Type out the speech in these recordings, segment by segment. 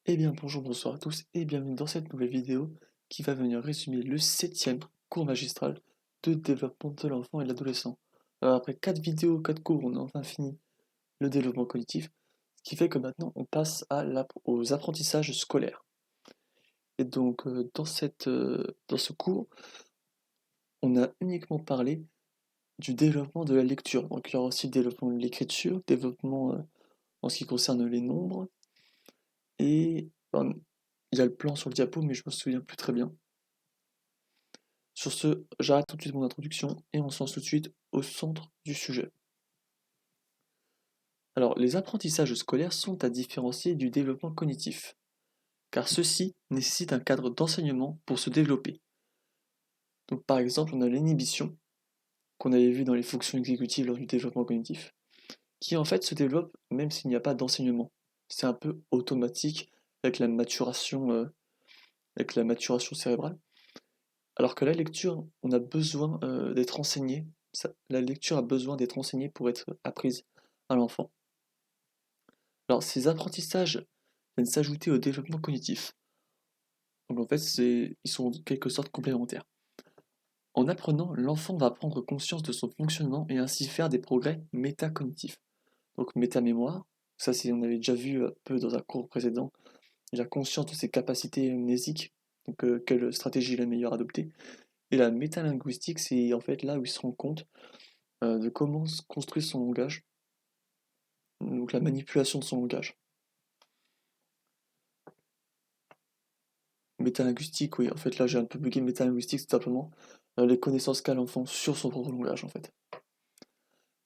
Eh bien bonjour, bonsoir à tous et bienvenue dans cette nouvelle vidéo qui va venir résumer le septième cours magistral de développement de l'enfant et de l'adolescent. Alors après 4 vidéos, 4 cours, on a enfin fini le développement cognitif, ce qui fait que maintenant on passe aux apprentissages scolaires. Et donc dans ce cours, on a uniquement parlé du développement de la lecture. Donc il y aura aussi le développement de l'écriture, développement en ce qui concerne les nombres, et il y a le plan sur le diapo mais je me souviens plus très bien. Sur ce, j'arrête tout de suite mon introduction et on se lance tout de suite au centre du sujet. Alors, les apprentissages scolaires sont à différencier du développement cognitif, car ceux-ci nécessitent un cadre d'enseignement pour se développer. Donc, par exemple, on a l'inhibition, qu'on avait vu dans les fonctions exécutives lors du développement cognitif, qui en fait se développe même s'il n'y a pas d'enseignement. C'est un peu automatique avec la maturation cérébrale. Alors que la lecture, on a besoin d'être enseigné. La lecture a besoin d'être enseignée pour être apprise à l'enfant. Alors, ces apprentissages viennent s'ajouter au développement cognitif. Donc en fait, ils sont en quelque sorte complémentaires. En apprenant, l'enfant va prendre conscience de son fonctionnement et ainsi faire des progrès métacognitifs. Donc métamémoire, on avait déjà vu un peu dans un cours précédent, il a conscience de ses capacités mnésiques, donc quelle stratégie est la meilleure à adopter. Et la métalinguistique, c'est en fait là où il se rend compte de comment se construit son langage, donc la manipulation de son langage. Métalinguistique, oui, en fait là j'ai un peu bugué. Métalinguistique, c'est simplement les connaissances qu'a l'enfant sur son propre langage en fait.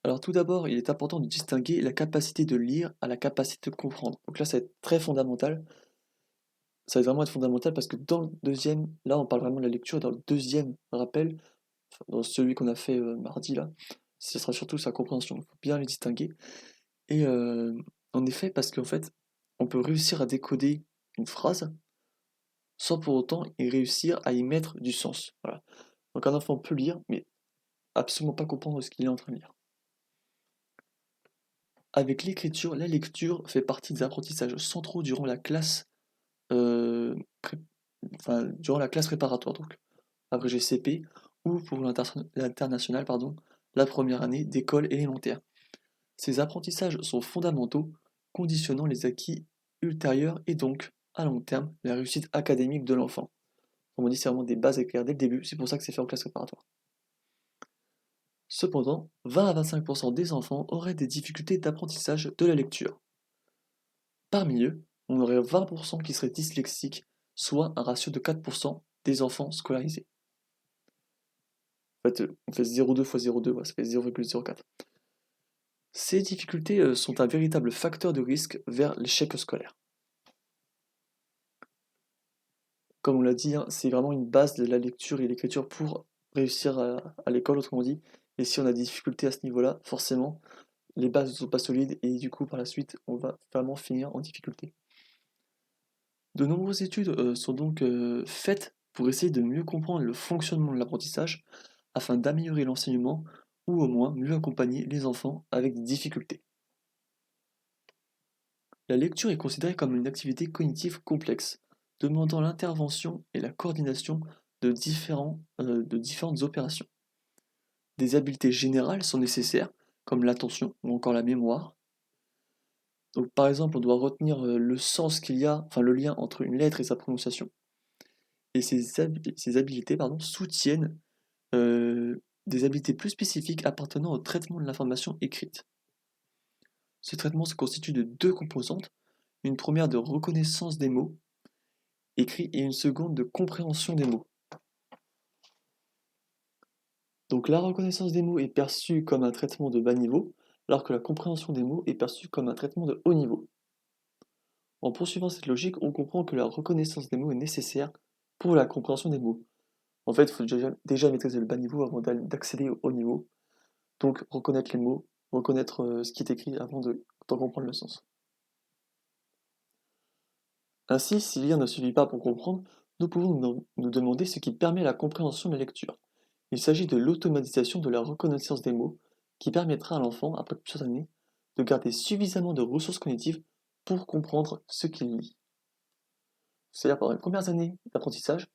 Alors tout d'abord, il est important de distinguer la capacité de lire à la capacité de comprendre. Donc là, ça va être très fondamental. Ça va vraiment être fondamental parce que dans le deuxième, là on parle vraiment de la lecture, et dans le deuxième rappel, enfin, dans celui qu'on a fait mardi là, ce sera surtout sa compréhension. Il faut bien les distinguer. Et en effet, parce qu'en fait, on peut réussir à décoder une phrase sans pour autant y réussir à y mettre du sens. Voilà. Donc un enfant peut lire, mais absolument pas comprendre ce qu'il est en train de lire. Avec l'écriture, la lecture fait partie des apprentissages centraux durant la classe, pré- durant la classe préparatoire, donc abrégé CP, ou pour l'international, pardon, la première année d'école élémentaire. Ces apprentissages sont fondamentaux, conditionnant les acquis ultérieurs et donc, à long terme, la réussite académique de l'enfant. Comme on dit, c'est vraiment des bases éclairées dès le début, c'est pour ça que c'est fait en classe préparatoire. Cependant, 20 à 25% des enfants auraient des difficultés d'apprentissage de la lecture. Parmi eux, on aurait 20% qui seraient dyslexiques, soit un ratio de 4% des enfants scolarisés. En fait, on fait 0,2 fois 0,2, ouais, ça fait 0,04. Ces difficultés sont un véritable facteur de risque vers l'échec scolaire. Comme on l'a dit, hein, c'est vraiment une base de la lecture et l'écriture pour réussir à l'école, autrement dit. Et si on a des difficultés à ce niveau-là, forcément, les bases ne sont pas solides et du coup, par la suite, on va vraiment finir en difficulté. De nombreuses études sont donc faites pour essayer de mieux comprendre le fonctionnement de l'apprentissage afin d'améliorer l'enseignement ou au moins mieux accompagner les enfants avec des difficultés. La lecture est considérée comme une activité cognitive complexe, demandant l'intervention et la coordination de différentes opérations. Des habiletés générales sont nécessaires, comme l'attention ou encore la mémoire. Donc, par exemple, on doit retenir le sens qu'il y a, enfin le lien entre une lettre et sa prononciation. Et ces habiletés soutiennent des habiletés plus spécifiques appartenant au traitement de l'information écrite. Ce traitement se constitue de deux composantes, une première de reconnaissance des mots écrits et une seconde de compréhension des mots. Donc la reconnaissance des mots est perçue comme un traitement de bas niveau, alors que la compréhension des mots est perçue comme un traitement de haut niveau. En poursuivant cette logique, on comprend que la reconnaissance des mots est nécessaire pour la compréhension des mots. En fait, il faut déjà maîtriser le bas niveau avant d'accéder au haut niveau. Donc reconnaître les mots, reconnaître ce qui est écrit avant d'en comprendre le sens. Ainsi, si lire ne suffit pas pour comprendre, nous pouvons nous demander ce qui permet la compréhension de la lecture. Il s'agit de l'automatisation de la reconnaissance des mots qui permettra à l'enfant, après plusieurs années, de garder suffisamment de ressources cognitives pour comprendre ce qu'il lit. C'est-à-dire pendant les premières années d'apprentissage,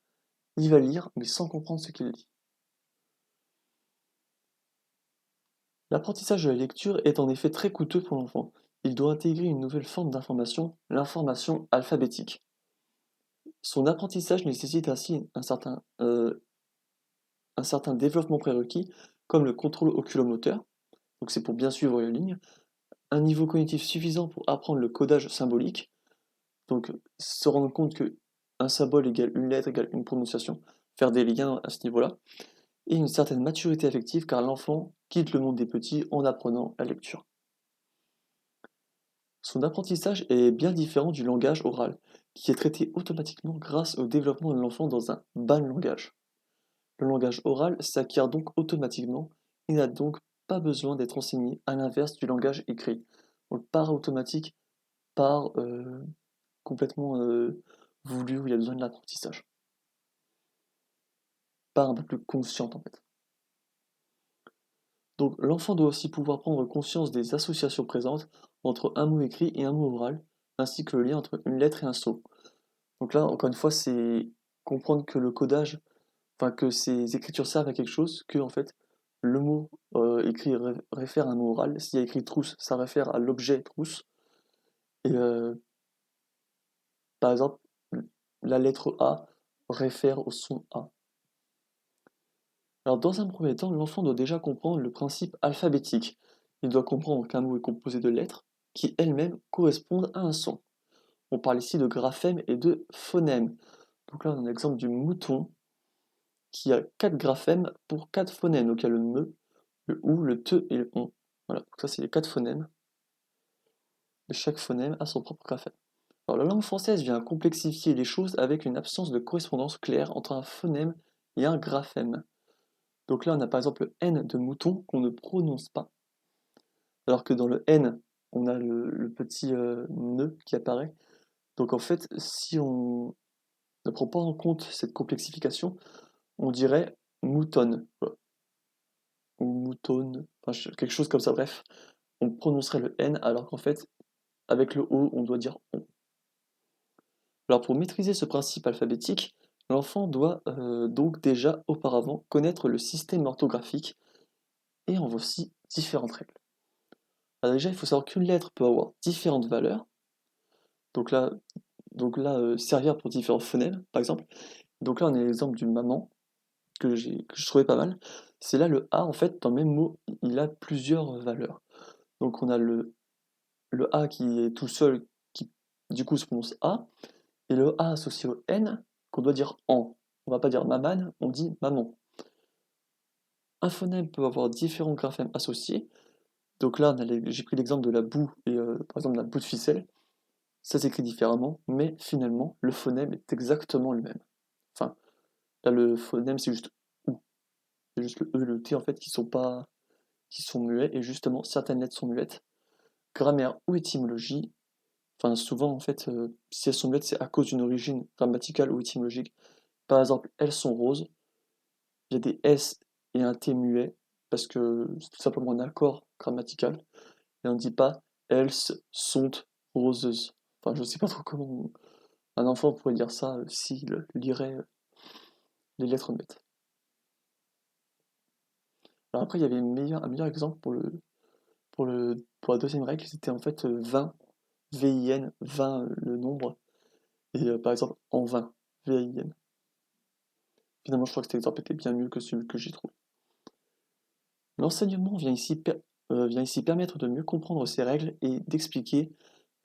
il va lire, mais sans comprendre ce qu'il lit. L'apprentissage de la lecture est en effet très coûteux pour l'enfant. Il doit intégrer une nouvelle forme d'information, l'information alphabétique. Son apprentissage nécessite ainsi un certain développement prérequis, comme le contrôle oculomoteur, donc c'est pour bien suivre les lignes, un niveau cognitif suffisant pour apprendre le codage symbolique, donc se rendre compte que un symbole égale une lettre égale une prononciation, faire des liens à ce niveau-là, et une certaine maturité affective car l'enfant quitte le monde des petits en apprenant la lecture. Son apprentissage est bien différent du langage oral, qui est traité automatiquement grâce au développement de l'enfant dans un bas langage. Le langage oral s'acquiert donc automatiquement et n'a donc pas besoin d'être enseigné à l'inverse du langage écrit. Donc par automatique, par complètement voulu où il y a besoin de l'apprentissage. Par un peu plus consciente en fait. Donc l'enfant doit aussi pouvoir prendre conscience des associations présentes entre un mot écrit et un mot oral, ainsi que le lien entre une lettre et un son. Donc là, encore une fois, c'est comprendre que le codage, enfin que ces écritures servent à quelque chose, que en fait, le mot écrit réfère à un mot oral. S'il y a écrit trousse, ça réfère à l'objet trousse. Et par exemple, la lettre A réfère au son A. Alors dans un premier temps, l'enfant doit déjà comprendre le principe alphabétique. Il doit comprendre qu'un mot est composé de lettres qui elles-mêmes correspondent à un son. On parle ici de graphèmes et de phonèmes. Donc là, on a un exemple du mouton qui a 4 graphèmes pour 4 phonèmes. Donc il y a le me, le ou, le te et le on. Voilà, donc ça c'est les 4 phonèmes. Et chaque phonème a son propre graphème. Alors la langue française vient complexifier les choses avec une absence de correspondance claire entre un phonème et un graphème. Donc là on a par exemple le N de mouton qu'on ne prononce pas, alors que dans le N, on a le petit nœud qui apparaît. Donc en fait, si on ne prend pas en compte cette complexification, on dirait moutonne, voilà. Ou moutonne, enfin, quelque chose comme ça, bref. On prononcerait le N alors qu'en fait, avec le O, on doit dire on. Alors pour maîtriser ce principe alphabétique, l'enfant doit donc déjà auparavant connaître le système orthographique et en voici différentes règles. Alors déjà, il faut savoir qu'une lettre peut avoir différentes valeurs, donc là, servir pour différents phonèmes, par exemple. Donc là, on a l'exemple du maman, que je trouvais pas mal. C'est là le A, en fait, dans le même mot, il a plusieurs valeurs. Donc on a le A qui est tout seul, qui du coup se prononce A, et le A associé au N, qu'on doit dire en. On va pas dire maman, on dit maman. Un phonème peut avoir différents graphèmes associés. Donc là, j'ai pris l'exemple de la boue et par exemple la bout de ficelle. Ça s'écrit différemment, mais finalement, le phonème est exactement le même. Enfin, là, le phonème, c'est juste OU. C'est juste le E et le T, en fait, qui sont muets, et justement, certaines lettres sont muettes. Grammaire ou étymologie, enfin, souvent, en fait, si elles sont muettes, c'est à cause d'une origine grammaticale ou étymologique. Par exemple, elles sont roses, il y a des S et un T muet, parce que c'est tout simplement un accord grammatical, et on ne dit pas elles sont roseuses. Enfin, je sais pas trop comment un enfant pourrait dire ça s'il lirait les lettres muettes. Alors après, il y avait un meilleur exemple pour la deuxième règle, c'était en fait 20, V-I-N, 20 le nombre, et par exemple en 20, V-I-N. Finalement, je crois que cet exemple était bien mieux que celui que j'ai trouvé. L'enseignement vient ici permettre de mieux comprendre ces règles et d'expliquer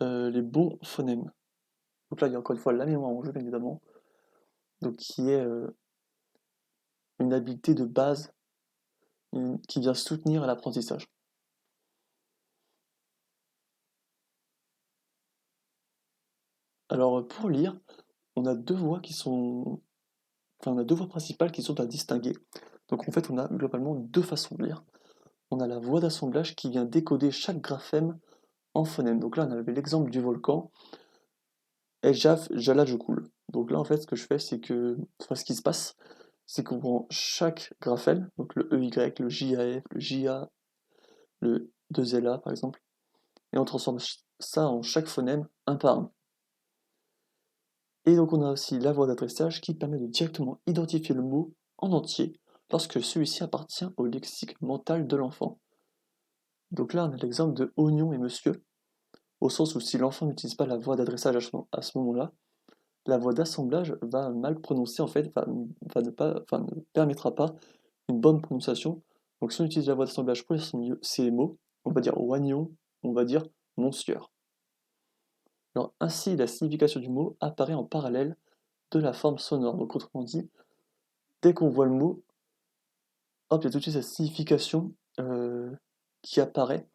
les bons phonèmes. Donc là, il y a encore une fois la mémoire en jeu, bien évidemment, donc qui est une habileté de base qui vient soutenir l'apprentissage. Alors pour lire, on a deux voies qui sont, enfin on a deux voies principales qui sont à distinguer. Donc en fait, on a globalement deux façons de lire. On a la voie d'assemblage qui vient décoder chaque graphème en phonème. Donc là, on avait l'exemple du volcan. Ejaf, Jala, je coule. Donc là, en fait, ce que je fais, c'est que, enfin, ce qui se passe, c'est qu'on prend chaque graphème, donc le EY, le JAF, le JA, le 2LA par exemple, et on transforme ça en chaque phonème un par un. Et donc on a aussi la voie d'adressage qui permet de directement identifier le mot en entier lorsque celui-ci appartient au lexique mental de l'enfant. Donc là, on a l'exemple de oignon et monsieur, au sens où si l'enfant n'utilise pas la voie d'adressage à ce moment-là, la voie d'assemblage va mal prononcer, en fait, ne permettra pas une bonne prononciation. Donc si on utilise la voie d'assemblage pour ces mots, on va dire oignon, on va dire monsieur. Alors ainsi, la signification du mot apparaît en parallèle de la forme sonore. Donc autrement dit, dès qu'on voit le mot, hop, il y a tout de suite sa signification qui apparaît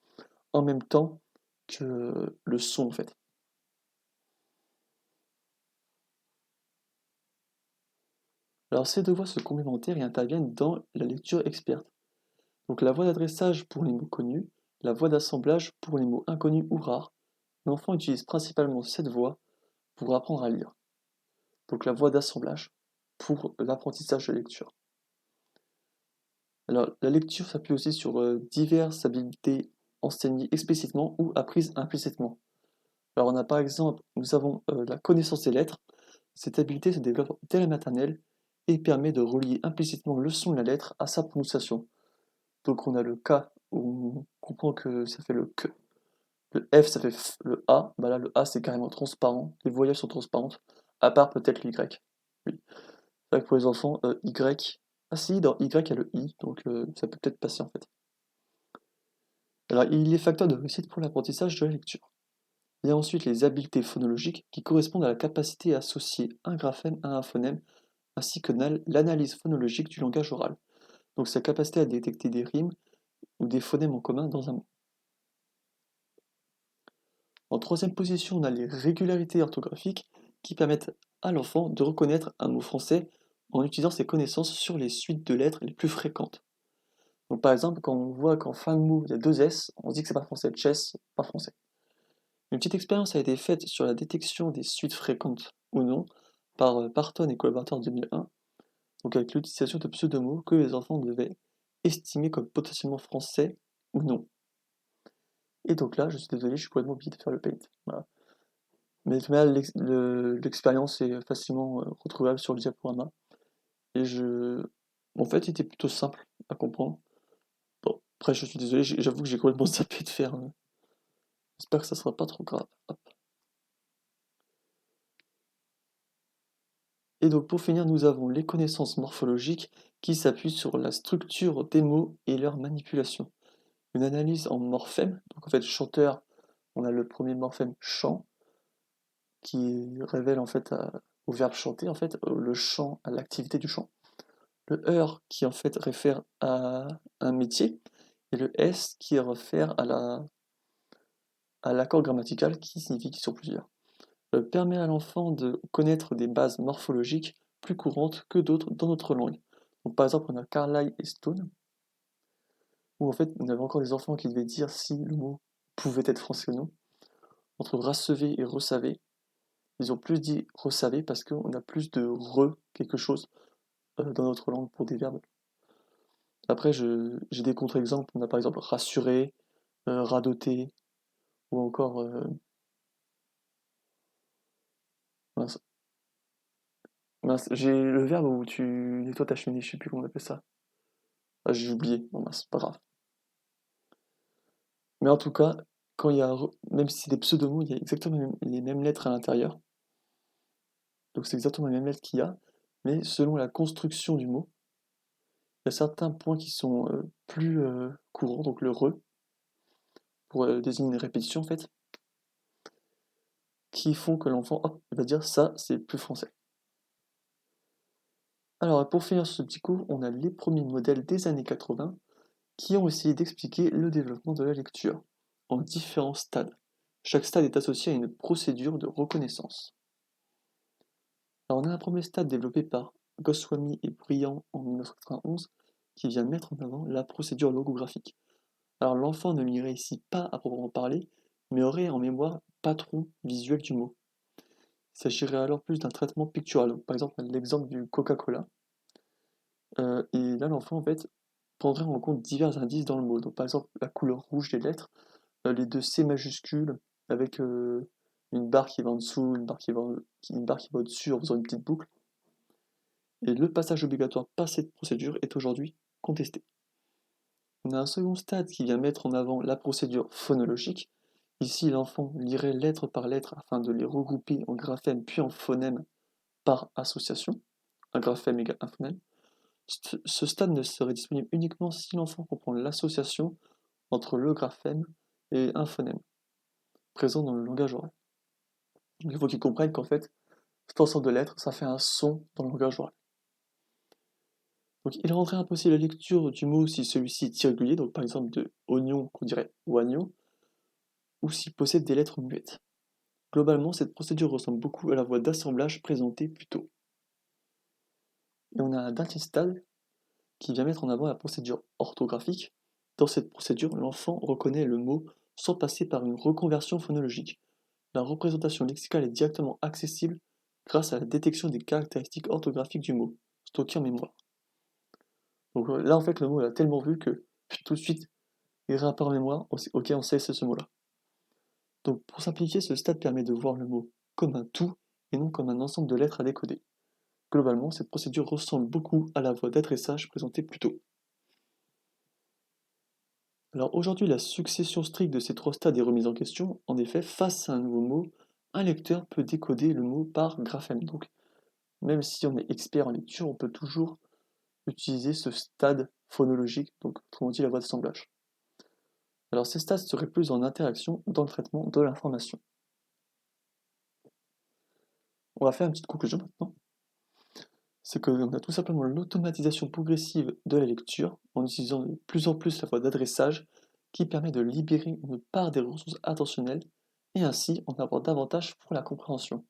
en même temps que le son en fait. Alors ces deux voies se complémentaires et interviennent dans la lecture experte. Donc la voie d'adressage pour les mots connus, la voie d'assemblage pour les mots inconnus ou rares. L'enfant utilise principalement cette voie pour apprendre à lire. Donc la voie d'assemblage pour l'apprentissage de lecture. Alors la lecture s'appuie aussi sur diverses habiletés enseignées explicitement ou apprises implicitement. Alors on a par exemple, nous avons la connaissance des lettres. Cette habileté se développe dès la maternelle et permet de relier implicitement le son de la lettre à sa prononciation. Donc on a le K où on comprend que ça fait le K. Le F ça fait F, le A, bah là le A c'est carrément transparent, les voyelles sont transparentes, à part peut-être l'Y. Oui. C'est vrai que pour les enfants, Y. Ah si, dans Y il y a le I, donc ça peut peut-être passer en fait. Alors il est facteur de réussite pour l'apprentissage de la lecture. Il y a ensuite les habiletés phonologiques qui correspondent à la capacité à associer un graphème à un phonème, ainsi que l'analyse phonologique du langage oral. Donc sa capacité à détecter des rimes ou des phonèmes en commun dans un mot. En troisième position, on a les régularités orthographiques qui permettent à l'enfant de reconnaître un mot français en utilisant ses connaissances sur les suites de lettres les plus fréquentes. Donc par exemple, quand on voit qu'en fin de mot il y a deux S, on se dit que c'est pas français, chess, pas français. Une petite expérience a été faite sur la détection des suites fréquentes ou non par Parton et collaborateurs en 2001, donc avec l'utilisation de pseudomots que les enfants devaient estimer comme potentiellement français ou non. Et donc là, je suis désolé, je suis complètement oublié de faire le paint. Voilà. Mais de toute manière, l'expérience est facilement retrouvable sur le diaporama. Et en fait, il était plutôt simple à comprendre. Bon, après, je suis désolé, j'avoue que j'ai complètement zappé de faire. J'espère que ça sera pas trop grave. Hop. Et donc pour finir, nous avons les connaissances morphologiques qui s'appuient sur la structure des mots et leur manipulation. Une analyse en morphème, donc en fait chanteur, on a le premier morphème chant, qui révèle en fait au verbe chanter, en fait, le chant, à l'activité du chant. Le heure qui en fait réfère à un métier, et le s qui réfère à l'accord grammatical qui signifie qu'ils sont plusieurs. Permet à l'enfant de connaître des bases morphologiques plus courantes que d'autres dans notre langue. Donc par exemple, on a Carlyle et Stone, où en fait on avait encore des enfants qui devaient dire si le mot pouvait être français ou non. Entre recever et ressaver, ils ont plus dit ressaver parce qu'on a plus de re quelque chose dans notre langue pour des verbes. Après, j'ai des contre-exemples. On a par exemple rassurer, radoter, ou encore. Mince, mince, j'ai le verbe où tu nettoies ta cheminée, je sais plus comment on appelle ça. Ah, j'ai oublié, bon mince, pas grave. Mais en tout cas, quand il y a, même si c'est des pseudomots, il y a exactement les mêmes lettres à l'intérieur. Donc c'est exactement les mêmes lettres qu'il y a, mais selon la construction du mot, il y a certains points qui sont plus courants, donc le re, pour désigner une répétition en fait, qui font que l'enfant, hop, il va dire ça, c'est plus français. Alors pour finir ce petit cours, on a les premiers modèles des années 80 qui ont essayé d'expliquer le développement de la lecture en différents stades. Chaque stade est associé à une procédure de reconnaissance. Alors on a un premier stade développé par Goswami et Briand en 1991 qui vient mettre en avant la procédure logographique. Alors l'enfant ne lirait ici pas à proprement parler, mais aurait en mémoire le patron visuel du mot. Il s'agirait alors plus d'un traitement pictural. Donc, par exemple, l'exemple du Coca-Cola. Et là, l'enfant, en fait, prendrait en compte divers indices dans le mot. Donc, par exemple, la couleur rouge des lettres, les deux C majuscules avec une barre qui va en dessous, une barre qui va au-dessus en faisant une petite boucle. Et le passage obligatoire par cette procédure est aujourd'hui contesté. On a un second stade qui vient mettre en avant la procédure phonologique. Ici, l'enfant lirait lettre par lettre afin de les regrouper en graphèmes puis en phonèmes par association. Un graphème égale un phonème. Ce stade ne serait disponible uniquement si l'enfant comprend l'association entre le graphème et un phonème présent dans le langage oral. Donc, il faut qu'ils comprennent qu'en fait, cet ensemble de lettres, ça fait un son dans le langage oral. Donc, il rendrait impossible la lecture du mot si celui-ci est irrégulier, donc par exemple de oignon qu'on dirait oignon, ou s'il possède des lettres muettes. Globalement, cette procédure ressemble beaucoup à la voie d'assemblage présentée plus tôt. Et on a un dernier stade qui vient mettre en avant la procédure orthographique. Dans cette procédure, l'enfant reconnaît le mot sans passer par une reconversion phonologique. La représentation lexicale est directement accessible grâce à la détection des caractéristiques orthographiques du mot, stockées en mémoire. Donc là, en fait, le mot est tellement vu que tout de suite, il réapparaît en mémoire, ok, on sait c'est ce mot-là. Donc pour simplifier, ce stade permet de voir le mot comme un tout et non comme un ensemble de lettres à décoder. Globalement, cette procédure ressemble beaucoup à la voie d'adressage présentée plus tôt. Alors aujourd'hui, la succession stricte de ces trois stades est remise en question. En effet, face à un nouveau mot, un lecteur peut décoder le mot par graphème. Donc, même si on est expert en lecture, on peut toujours utiliser ce stade phonologique, donc autrement dit la voie d'assemblage. Alors ces stades seraient plus en interaction dans le traitement de l'information. On va faire une petite conclusion maintenant. C'est qu'on a tout simplement l'automatisation progressive de la lecture en utilisant de plus en plus la voie d'adressage qui permet de libérer une part des ressources attentionnelles et ainsi en avoir davantage pour la compréhension.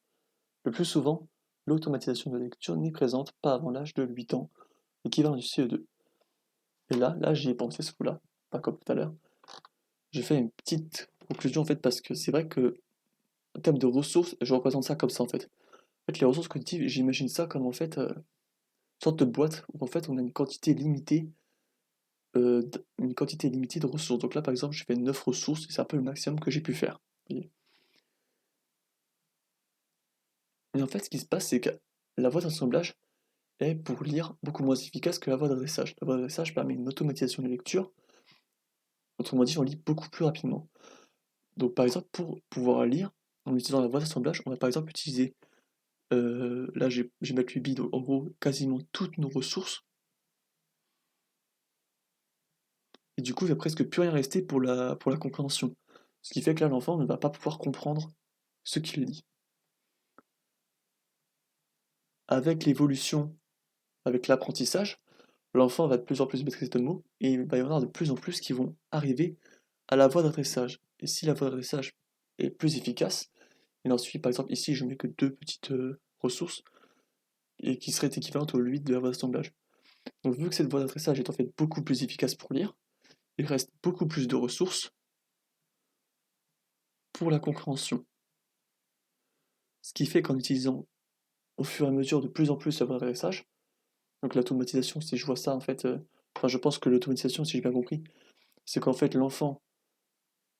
Le plus souvent, l'automatisation de la lecture n'est présente pas avant l'âge de 8 ans, l'équivalent du CE2. Et là j'y ai pensé ce coup-là, pas comme tout à l'heure. J'ai fait une petite conclusion en fait parce que c'est vrai que en termes de ressources, je représente ça comme ça en fait. En fait, les ressources cognitives, j'imagine ça comme en fait une sorte de boîte où en fait on a une quantité limitée de ressources. Donc là par exemple, je fais 9 ressources et c'est un peu le maximum que j'ai pu faire. Et en fait, ce qui se passe, c'est que la voie d'assemblage est pour lire beaucoup moins efficace que la voie d'adressage. La voie d'adressage permet une automatisation de lecture. Autrement dit, on lit beaucoup plus rapidement. Donc par exemple, pour pouvoir lire, en utilisant la voie d'assemblage, on va par exemple utiliser, là j'ai mettre 8 bits, donc en gros quasiment toutes nos ressources, et du coup il va presque plus rien rester pour la compréhension. Ce qui fait que là l'enfant ne va pas pouvoir comprendre ce qu'il lit. Avec l'évolution, avec l'apprentissage, l'enfant va de plus en plus maîtriser de mots, et il va y en avoir de plus en plus qui vont arriver à la voie d'adressage. Et si la voie d'adressage est plus efficace, et ensuite par exemple ici je mets que deux petites ressources, et qui seraient équivalentes aux 8 de la voie d'assemblage. Donc vu que cette voie d'adressage est en fait beaucoup plus efficace pour lire, il reste beaucoup plus de ressources pour la compréhension. Ce qui fait qu'en utilisant au fur et à mesure de plus en plus la voie d'adressage, donc l'automatisation, si je vois ça en fait, enfin je pense que l'automatisation, si j'ai bien compris, c'est qu'en fait l'enfant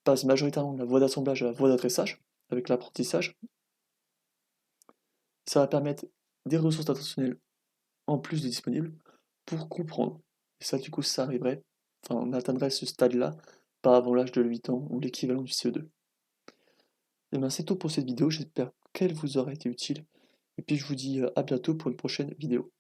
passe majoritairement de la voie d'assemblage à la voie d'adressage, avec l'apprentissage. Ça va permettre des ressources attentionnelles en plus de disponibles pour comprendre. Et ça du coup ça arriverait, enfin on atteindrait ce stade-là, pas avant l'âge de 8 ans ou l'équivalent du CE2. Et ben c'est tout pour cette vidéo, j'espère qu'elle vous aura été utile. Et puis je vous dis à bientôt pour une prochaine vidéo.